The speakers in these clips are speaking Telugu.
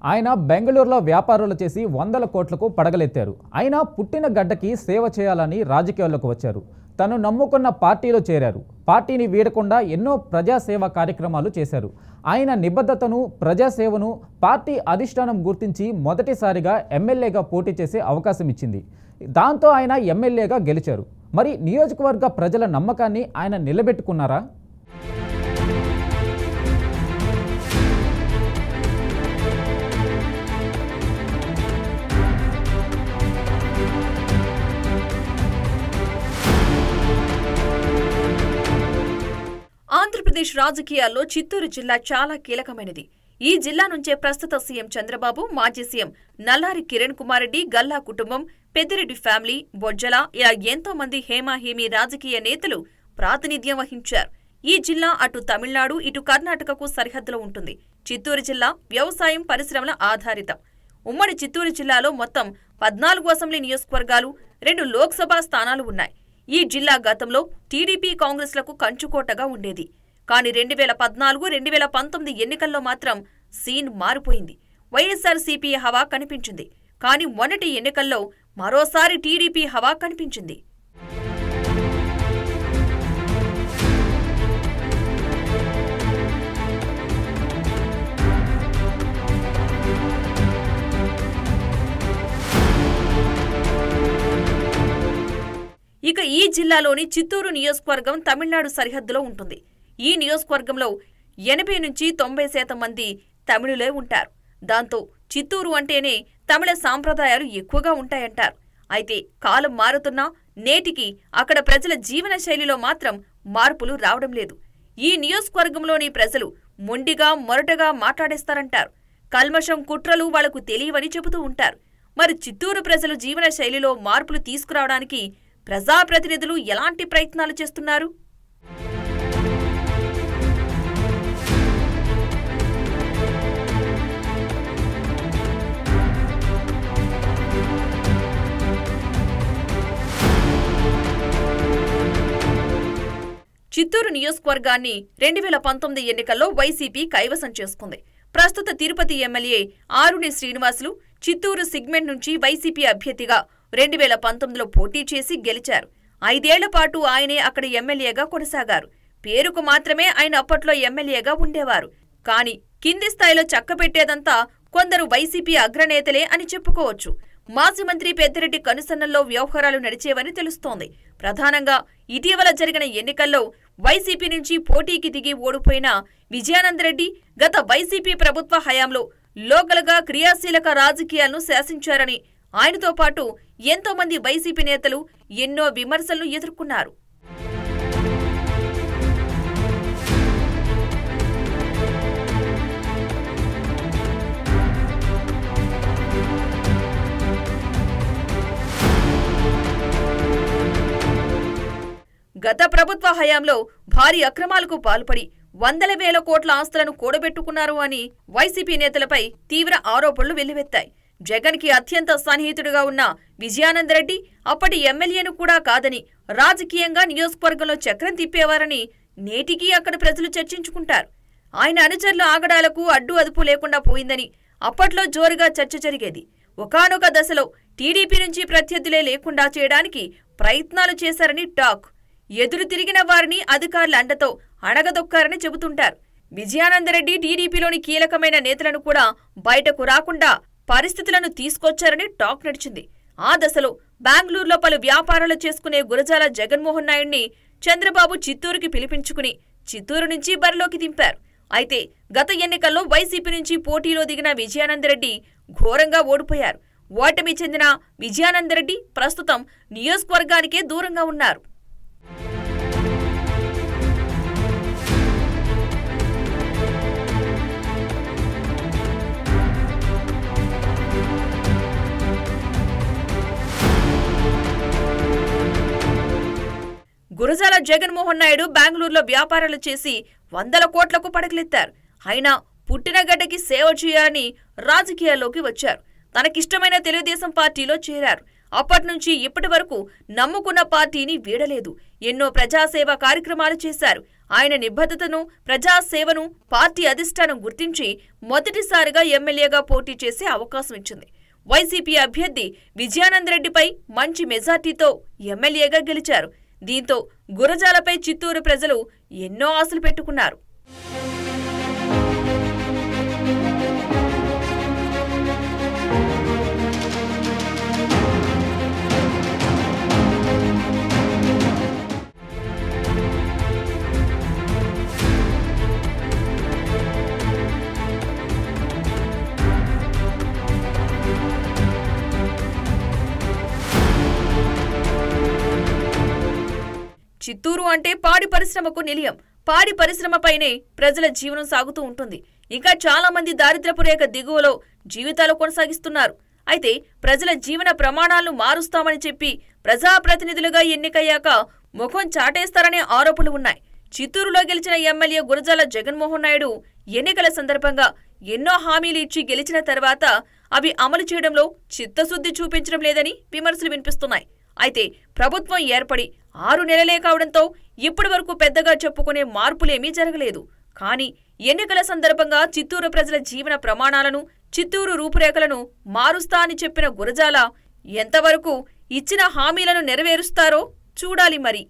ఆయన బెంగళూరులో వ్యాపారాలు చేసి వందల కోట్లకు పడగలెత్తారు. ఆయన పుట్టిన గడ్డకి సేవ చేయాలని రాజకీయాల్లోకి వచ్చారు. తను నమ్ముకున్న పార్టీలో చేరారు. పార్టీని వీడకుండా ఎన్నో ప్రజాసేవ కార్యక్రమాలు చేశారు. ఆయన నిబద్ధతను, ప్రజాసేవను పార్టీ అధిష్టానం గుర్తించి మొదటిసారిగా ఎమ్మెల్యేగా పోటీ చేసే అవకాశం ఇచ్చింది. దాంతో ఆయన ఎమ్మెల్యేగా గెలిచారు. మరి నియోజకవర్గ ప్రజల నమ్మకాన్ని ఆయన నిలబెట్టుకున్నారా? ఆంధ్రప్రదేశ్ రాజకీయాల్లో చిత్తూరు జిల్లా చాలా కీలకమైనది. ఈ జిల్లా నుంచే ప్రస్తుత సీఎం చంద్రబాబు, మాజీ సీఎం నల్లారి కిరణ్ కుమార్ రెడ్డి, గల్లా కుటుంబం, పెద్దిరెడ్డి ఫ్యామిలీ, బొజ్జల ఇలా ఎంతో మంది హేమాహేమీ రాజకీయ నేతలు ప్రాతినిధ్యం వహించారు. ఈ జిల్లా అటు తమిళనాడు, ఇటు కర్ణాటకకు సరిహద్దులో ఉంటుంది. చిత్తూరు జిల్లా వ్యవసాయం, పరిశ్రమల ఆధారితం. ఉమ్మడి చిత్తూరు జిల్లాలో మొత్తం 14 అసెంబ్లీ నియోజకవర్గాలు, 2 లోక్సభ స్థానాలు ఉన్నాయి. ఈ జిల్లా గతంలో టీడీపీ, కాంగ్రెస్లకు కంచుకోటగా ఉండేది. కానీ 2014, 2019 ఎన్నికల్లో మాత్రం సీన్ మారిపోయింది. వైఎస్ఆర్సీపీ హవా కనిపించింది. కానీ మొన్నటి ఎన్నికల్లో మరోసారి టీడీపీ హవా కనిపించింది. ఇక ఈ జిల్లాలోని చిత్తూరు నియోజకవర్గం తమిళనాడు సరిహద్దులో ఉంటుంది. ఈ నియోజకవర్గంలో 80 నుంచి 90% మంది తమిళులే ఉంటారు. దాంతో చిత్తూరు అంటేనే తమిళ సాంప్రదాయాలు ఎక్కువగా ఉంటాయంటారు. అయితే కాలం మారుతున్నా నేటికి అక్కడ ప్రజల జీవన శైలిలో మాత్రం మార్పులు రావడం లేదు. ఈ నియోజకవర్గంలోని ప్రజలు మొండిగా, మొరటగా మాట్లాడేస్తారంటారు. కల్మషం, కుట్రలు వాళ్లకు తెలియవని చెబుతూ ఉంటారు. మరి చిత్తూరు ప్రజలు జీవన శైలిలో మార్పులు తీసుకురావడానికి ప్రజాప్రతినిధులు ఎలాంటి ప్రయత్నాలు చేస్తున్నారు? చిత్తూరు నియోజకవర్గాన్ని 2019 ఎన్నికల్లో వైసీపీ కైవసం చేసుకుంది. ప్రస్తుత తిరుపతి ఎమ్మెల్యే ఆరుని శ్రీనివాసులు చిత్తూరు సిగ్మెంట్ నుంచి వైసీపీ అభ్యర్థిగా 2019లో పోటీ చేసి గెలిచారు. 5 ఏళ్ల పాటు ఆయనే అక్కడ ఎమ్మెల్యేగా కొనసాగారు. పేరుకు మాత్రమే ఆయన అప్పట్లో ఎమ్మెల్యేగా ఉండేవారు. కానీ కింది స్థాయిలో చక్కబెట్టేదంతా కొందరు వైసీపీ అగ్రనేతలే అని చెప్పుకోవచ్చు. మాజీ మంత్రి పెద్దిరెడ్డి కనుసన్నల్లో వ్యవహారాలు నడిచేవని తెలుస్తోంది. ప్రధానంగా ఇటీవల జరిగిన ఎన్నికల్లో వైసీపీ నుంచి పోటీకి దిగి ఓడిపోయిన విజయానందరెడ్డి గత వైసీపీ ప్రభుత్వ హయాంలో లోకల్గా క్రియాశీలక రాజకీయాలను శాసించారని ఆయనతో పాటు ఎంతో మంది వైసీపీ నేతలు ఎన్నో విమర్శలను ఎదుర్కొన్నారు. గత ప్రభుత్వ హయాంలో భారీ అక్రమాలకు పాల్పడి వందల వేల కోట్ల ఆస్తులను కూడబెట్టుకున్నారు అని వైసీపీ నేతలపై తీవ్ర ఆరోపణలు వెల్లువెత్తాయి. జగన్ కి అత్యంత సన్నిహితుడిగా ఉన్న విజయానందరెడ్డి అప్పటి ఎమ్మెల్యేను కూడా కాదని రాజకీయంగా నియోజకవర్గంలో చక్రం తిప్పేవారని నేటికీ అక్కడ ప్రజలు చర్చించుకుంటారు. ఆయన అనుచరుల ఆగడాలకు అడ్డు అదుపు లేకుండా పోయిందని అప్పట్లో జోరుగా చర్చ జరిగేది. ఒకానొక దశలో టీడీపీ నుంచి ప్రత్యర్థులే లేకుండా చేయడానికి ప్రయత్నాలు చేశారని టాక్. ఎదురు తిరిగిన వారిని అధికారుల అండతో అణగదొక్కారని చెబుతుంటారు. విజయానందరెడ్డి టీడీపీలోని కీలకమైన నేతలను కూడా బయటకు రాకుండా పరిస్థితులను తీసుకొచ్చారని టాక్ నడిచింది. ఆ దశలో బెంగళూరులో పలు వ్యాపారాలు చేసుకునే గురజాల జగన్మోహన్ నాయుడిని చంద్రబాబు చిత్తూరుకి పిలిపించుకుని చిత్తూరు నుంచి బరిలోకి దింపారు. అయితే గత ఎన్నికల్లో వైసీపీ నుంచి పోటీలో దిగిన విజయానందరెడ్డి ఘోరంగా ఓడిపోయారు. ఓటమి చెందిన విజయానందరెడ్డి ప్రస్తుతం నియోజకవర్గానికే దూరంగా ఉన్నారు. గురజాల జగన్మోహన్ నాయుడు బెంగళూరులో వ్యాపారాలు చేసి వందల కోట్లకు పడగలెత్తారు. అయినా పుట్టిన గడ్డకి సేవ చేయాలని రాజకీయాల్లోకి వచ్చారు. తనకిష్టమైన తెలుగుదేశం పార్టీలో చేరారు. అప్పటినుంచి ఇప్పటి వరకు నమ్ముకున్న పార్టీని వీడలేదు. ఎన్నో ప్రజాసేవ కార్యక్రమాలు చేశారు. ఆయన నిబద్ధతను, ప్రజాసేవను పార్టీ అధిష్టానం గుర్తించి మొదటిసారిగా ఎమ్మెల్యేగా పోటీ చేసే అవకాశం ఇచ్చింది. వైసీపీ అభ్యర్థి విజయానందరెడ్డిపై మంచి మెజార్టీతో ఎమ్మెల్యేగా గెలిచారు. దీంతో గురజాలపై చిత్తూరు ప్రజలు ఎన్నో ఆశలు పెట్టుకున్నారు. చిత్తూరు అంటే పాడి పరిశ్రమకు నిలయం. పాడి పరిశ్రమపైనే ప్రజల జీవనం సాగుతూ ఉంటుంది. ఇంకా చాలా మంది దారిద్ర్యపు రేఖ దిగువలో జీవితాలు కొనసాగిస్తున్నారు. అయితే ప్రజల జీవన ప్రమాణాలను మారుస్తామని చెప్పి ప్రజాప్రతినిధులుగా ఎన్నికయ్యాక ముఖం చాటేస్తారనే ఆరోపణలు ఉన్నాయి. చిత్తూరులో గెలిచిన ఎమ్మెల్యే గురజాల జగన్మోహన్ నాయుడు ఎన్నికల సందర్భంగా ఎన్నో హామీలు ఇచ్చి గెలిచిన తర్వాత అవి అమలు చేయడంలో చిత్తశుద్ధి చూపించడం లేదని విమర్శలు వినిపిస్తున్నాయి. అయితే ప్రభుత్వం ఏర్పడి 6 నెలలే కావడంతో ఇప్పటి వరకు పెద్దగా చెప్పుకునే మార్పులేమీ జరగలేదు. కానీ ఎన్నికల సందర్భంగా చిత్తూరు ప్రజల జీవన ప్రమాణాలను, చిత్తూరు రూపురేఖలను మారుస్తా అని చెప్పిన గురజాల ఎంతవరకు ఇచ్చిన హామీలను నెరవేరుస్తారో చూడాలి మరి.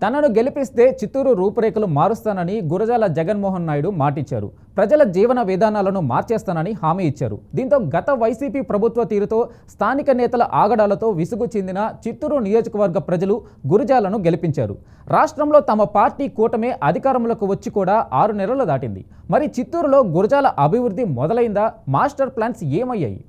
తనను గెలిపిస్తే చిత్తూరు రూపురేఖలు మారుస్తానని గురజాల జగన్మోహన్ నాయుడు మాటిచ్చారు. ప్రజల జీవన విధానాలను మార్చేస్తానని హామీ ఇచ్చారు. దీంతో గత వైసీపీ ప్రభుత్వ తీరుతో, స్థానిక నేతల ఆగడాలతో విసుగు చెందిన చిత్తూరు నియోజకవర్గ ప్రజలు గురజాలను గెలిపించారు. రాష్ట్రంలో తమ పార్టీ కూటమే అధికారంలోకి వచ్చి కూడా 6 నెలలు దాటింది. మరి చిత్తూరులో గురజాల అభివృద్ధి మొదలైందా? Master plans ఏమయ్యాయి?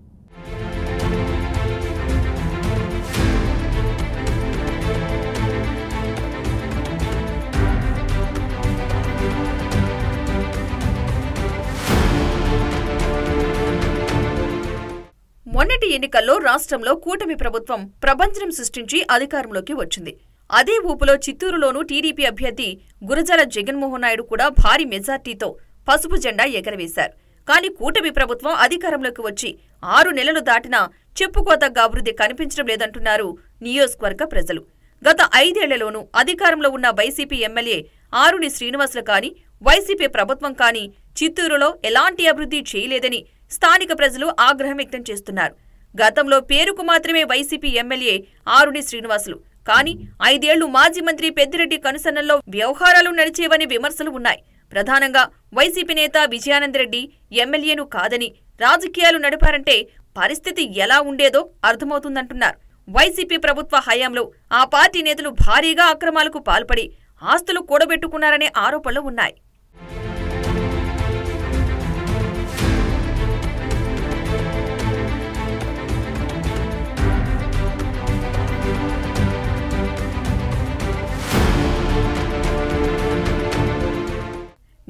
మొన్నటి ఎన్నికల్లో రాష్ట్రంలో కూటమి ప్రభుత్వం ప్రభంజనం సృష్టించి అధికారంలోకి వచ్చింది. అదే ఊపులో చిత్తూరులోనూ టీడీపీ అభ్యర్థి గురజాల జగన్మోహన్ నాయుడు కూడా భారీ మెజార్టీతో పసుపు జెండా ఎగరవేశారు. కానీ కూటమి ప్రభుత్వం అధికారంలోకి వచ్చి 6 నెలలు దాటినా చెప్పుకోదగ్గ అభివృద్ధి కనిపించడం లేదంటున్నారు నియోజకవర్గ ప్రజలు. గత 5 ఏళ్లలోనూ అధికారంలో ఉన్న వైసీపీ ఎమ్మెల్యే ఆరుని శ్రీనివాసులు కానీ, వైసీపీ ప్రభుత్వం కానీ చిత్తూరులో ఎలాంటి అభివృద్ధి చేయలేదని స్థానిక ప్రజలు ఆగ్రహం వ్యక్తం చేస్తున్నారు. గతంలో పేరుకు మాత్రమే వైసీపీ ఎమ్మెల్యే ఆరుని శ్రీనివాసులు, కానీ 5 ఏళ్లు మాజీ మంత్రి పెద్దిరెడ్డి కనుసన్నల్లో వ్యవహారాలు నడిచేవని విమర్శలు ఉన్నాయి. ప్రధానంగా వైసీపీ నేత విజయానందరెడ్డి ఎమ్మెల్యేను కాదని రాజకీయాలు నడిపారంటే పరిస్థితి ఎలా ఉండేదో అర్థమవుతుందంటున్నారు. వైసీపీ ప్రభుత్వ హయాంలో ఆ పార్టీ నేతలు భారీగా అక్రమాలకు పాల్పడి ఆస్తులు కూడబెట్టుకున్నారనే ఆరోపణలు ఉన్నాయి.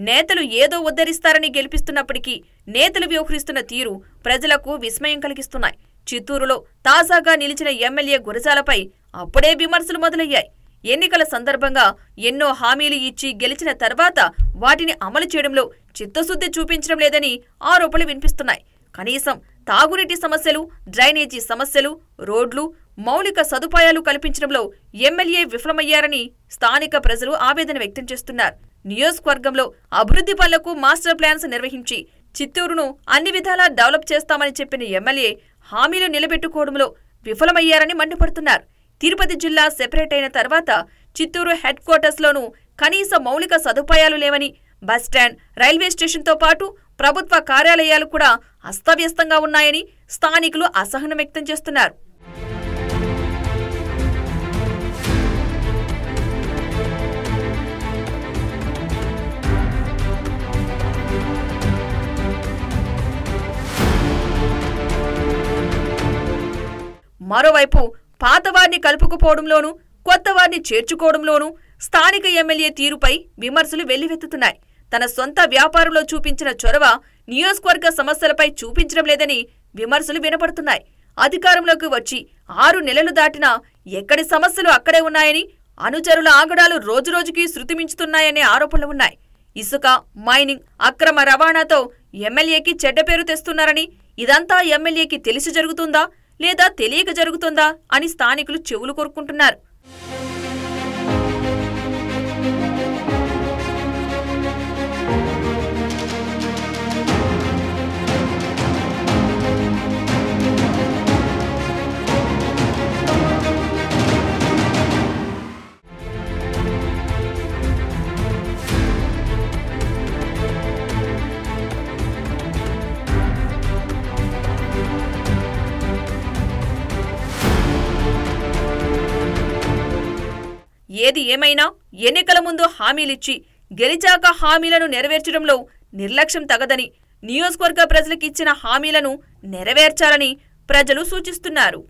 నేతలు ఏదో ఉద్ధరిస్తారని గెలిపిస్తున్నప్పటికీ నేతలు వ్యవహరిస్తున్న తీరు ప్రజలకు విస్మయం కలిగిస్తున్నాయి. చిత్తూరులో తాజాగా నిలిచిన ఎమ్మెల్యే గురజాలపై అప్పుడే విమర్శలు మొదలయ్యాయి. ఎన్నికల సందర్భంగా ఎన్నో హామీలు ఇచ్చి గెలిచిన తర్వాత వాటిని అమలు చేయడంలో చిత్తశుద్ధి చూపించడం లేదని ఆరోపణలు వినిపిస్తున్నాయి. కనీసం తాగునీటి సమస్యలు, డ్రైనేజీ సమస్యలు, రోడ్లు, మౌలిక సదుపాయాలు కల్పించడంలో ఎమ్మెల్యే విఫలమయ్యారని స్థానిక ప్రజలు ఆవేదన వ్యక్తం చేస్తున్నారు. నియోజకవర్గంలో అభివృద్ధి పనులకు మాస్టర్ ప్లాన్స్ నిర్వహించి చిత్తూరును అన్ని విధాలా డెవలప్ చేస్తామని చెప్పిన ఎమ్మెల్యే హామీలు నిలబెట్టుకోవడంలో విఫలమయ్యారని మండిపడుతున్నారు. తిరుపతి జిల్లా సెపరేట్ అయిన తర్వాత చిత్తూరు హెడ్ క్వార్టర్స్లోనూ కనీస మౌలిక సదుపాయాలు లేవని, బస్టాండ్, రైల్వే స్టేషన్తో పాటు ప్రభుత్వ కార్యాలయాలు కూడా అస్తవ్యస్తంగా ఉన్నాయని స్థానికులు అసహనం వ్యక్తం చేస్తున్నారు. మరోవైపు పాతవారిని కలుపుకుపోవడంలోనూ, కొత్తవారిని చేర్చుకోవడంలోనూ స్థానిక ఎమ్మెల్యే తీరుపై విమర్శలు వెల్లువెత్తుతున్నాయి. తన సొంత వ్యాపారంలో చూపించిన చొరవ నియోజకవర్గ సమస్యలపై చూపించడం లేదని విమర్శలు వినపడుతున్నాయి. అధికారంలోకి వచ్చి 6 నెలలు దాటినా ఎక్కడి సమస్యలు అక్కడే ఉన్నాయని, అనుచరుల ఆగడాలు రోజురోజుకి శృతిమించుతున్నాయనే ఆరోపణలు ఉన్నాయి. ఇసుక, మైనింగ్, అక్రమ రవాణాతో ఎమ్మెల్యేకి చెడ్డ పేరు తెస్తున్నారని, ఇదంతా ఎమ్మెల్యేకి తెలిసి జరుగుతుందా లేదా తెలియక జరుగుతుందా అని స్థానికులు చెవులు కొరుక్కుంటున్నారు. ఏది ఏమైనా ఎన్నికల ముందు హామీలిచ్చి గెలిచాక హామీలను నెరవేర్చడంలో నిర్లక్ష్యం తగదని, నియోజకవర్గ ప్రజలకిచ్చిన హామీలను నెరవేర్చాలని ప్రజలు సూచిస్తున్నారు.